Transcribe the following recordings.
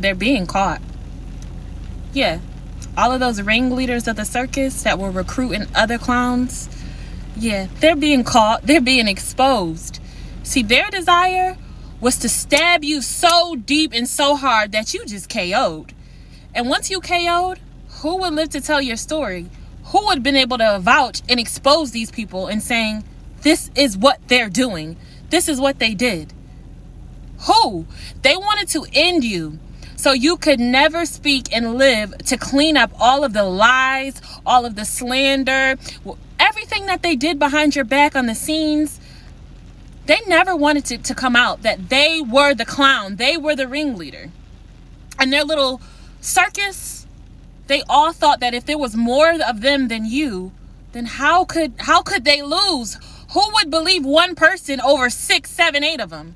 they're being caught. Yeah. All of those ringleaders of the circus that were recruiting other clowns, yeah, they're being caught. They're being exposed. See, their desire was to stab you so deep and so hard that you just KO'd. And once you KO'd, who would live to tell your story? Who would have been able to vouch and expose these people and saying, this is what they're doing. This is what they did. Who? They wanted to end you so you could never speak and live to clean up all of the lies, all of the slander, everything that they did behind your back on the scenes. They never wanted it to come out that they were the clown. They were the ringleader. And their little circus, they all thought that if there was more of them than you, then how could they lose? Who would believe one person over 6, 7, 8 of them?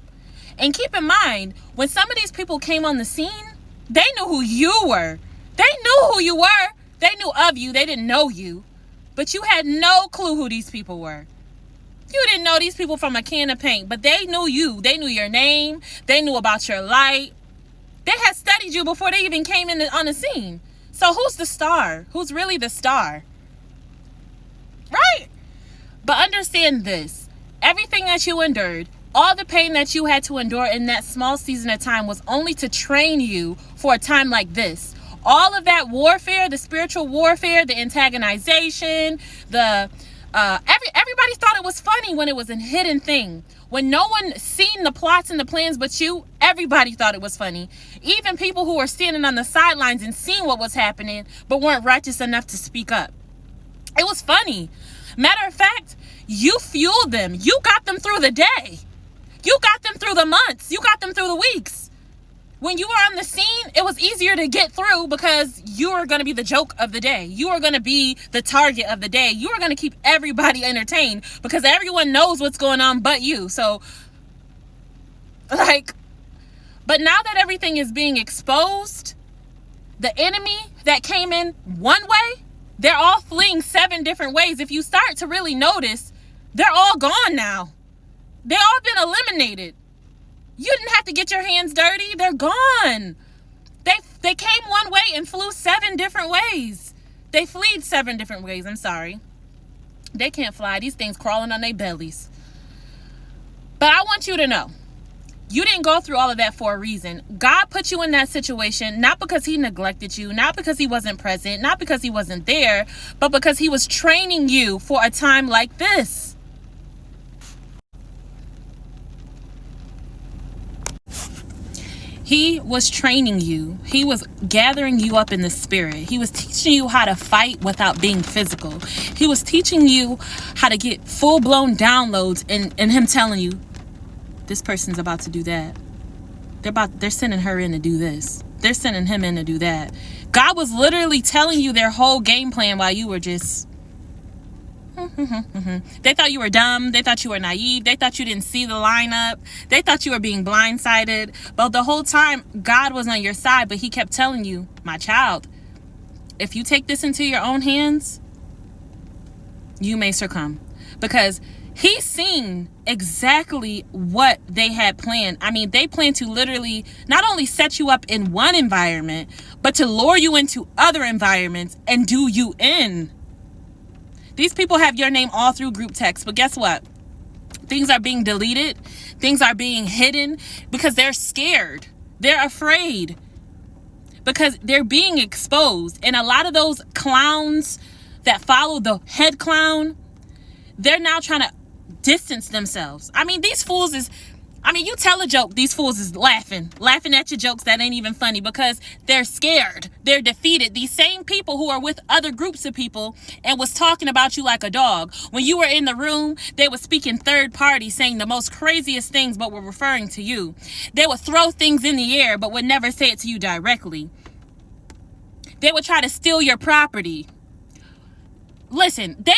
And keep in mind, when some of these people came on the scene, they knew who you were. They knew who you were. They knew of you. They didn't know you. But you had no clue who these people were. You didn't know these people from a can of paint, but they knew you. They knew your name. They knew about your light. They had studied you before they even came in on the scene. So who's the star? Who's really the star? Right? But understand this. Everything that you endured, all the pain that you had to endure in that small season of time was only to train you for a time like this. All of that warfare, the spiritual warfare, the antagonization, everybody thought it was funny when it was a hidden thing. When no one seen the plots and the plans but you, everybody thought it was funny. Even people who were standing on the sidelines and seeing what was happening but weren't righteous enough to speak up. It was funny. Matter of fact, you fueled them. You got them through the day. You got them through the months. You got them through the weeks. When you were on the scene, it was easier to get through because you were going to be the joke of the day. You were going to be the target of the day. You were going to keep everybody entertained because everyone knows what's going on but you. So, but now that everything is being exposed, the enemy that came in one way, they're all fleeing 7 different ways. If you start to really notice, they're all gone now. They all been eliminated. You didn't have to get your hands dirty. They're gone. They came one way and flew 7 different ways. They fleed 7 different ways. I'm sorry. They can't fly. These things crawling on their bellies. But I want you to know, you didn't go through all of that for a reason. God put you in that situation, not because he neglected you, not because he wasn't present, not because he wasn't there, but because he was training you for a time like this. He was training you. He was gathering you up in the spirit. He was teaching you how to fight without being physical. He was teaching you how to get full-blown downloads and him telling you, this person's about to do that. They're sending her in to do this. They're sending him in to do that. God was literally telling you their whole game plan while you were just... They thought you were dumb. They thought you were naive. They thought you didn't see the lineup. They thought you were being blindsided. But the whole time, God was on your side, but he kept telling you, my child, if you take this into your own hands, you may succumb. Because he's seen exactly what they had planned. I mean, they planned to literally not only set you up in one environment, but to lure you into other environments and do you in. These people have your name all through group text, but guess what? Things are being deleted. Things are being hidden because they're scared. They're afraid because they're being exposed. And a lot of those clowns that follow the head clown, they're now trying to distance themselves. I mean, these fools you tell a joke, these fools is laughing at your jokes that ain't even funny because they're scared. They're defeated. These same people who are with other groups of people and was talking about you like a dog. When you were in the room, they were speaking third party, saying the most craziest things, but were referring to you. They would throw things in the air, but would never say it to you directly. They would try to steal your property. Listen, they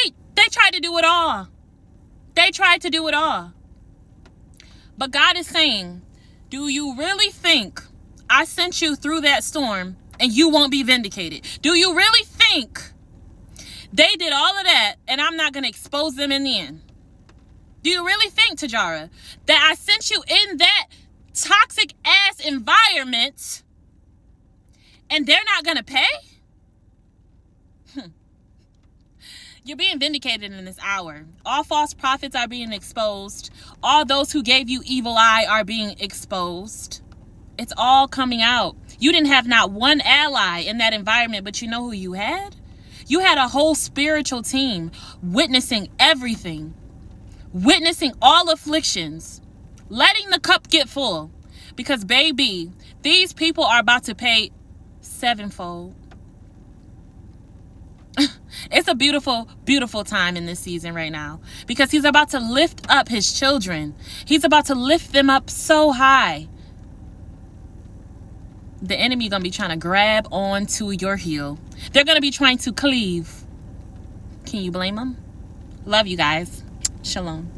tried to do it all. They tried to do it all. But God is saying, do you really think I sent you through that storm and you won't be vindicated? Do you really think they did all of that and I'm not going to expose them in the end? Do you really think, that I sent you in that toxic ass environment And they're not going to pay? You're being vindicated in this hour. All false prophets are being exposed. All those who gave you evil eye are being exposed. It's all coming out. You didn't have not one ally in that environment, but you know who you had? You had a whole spiritual team witnessing everything, witnessing all afflictions, letting the cup get full. Because, baby, these people are about to pay sevenfold. It's a beautiful, beautiful time in this season right now, because he's about to lift up his children. He's about to lift them up so high. The enemy going to be trying to grab onto your heel. They're going to be trying to cleave. Can you blame them? Love you guys. Shalom.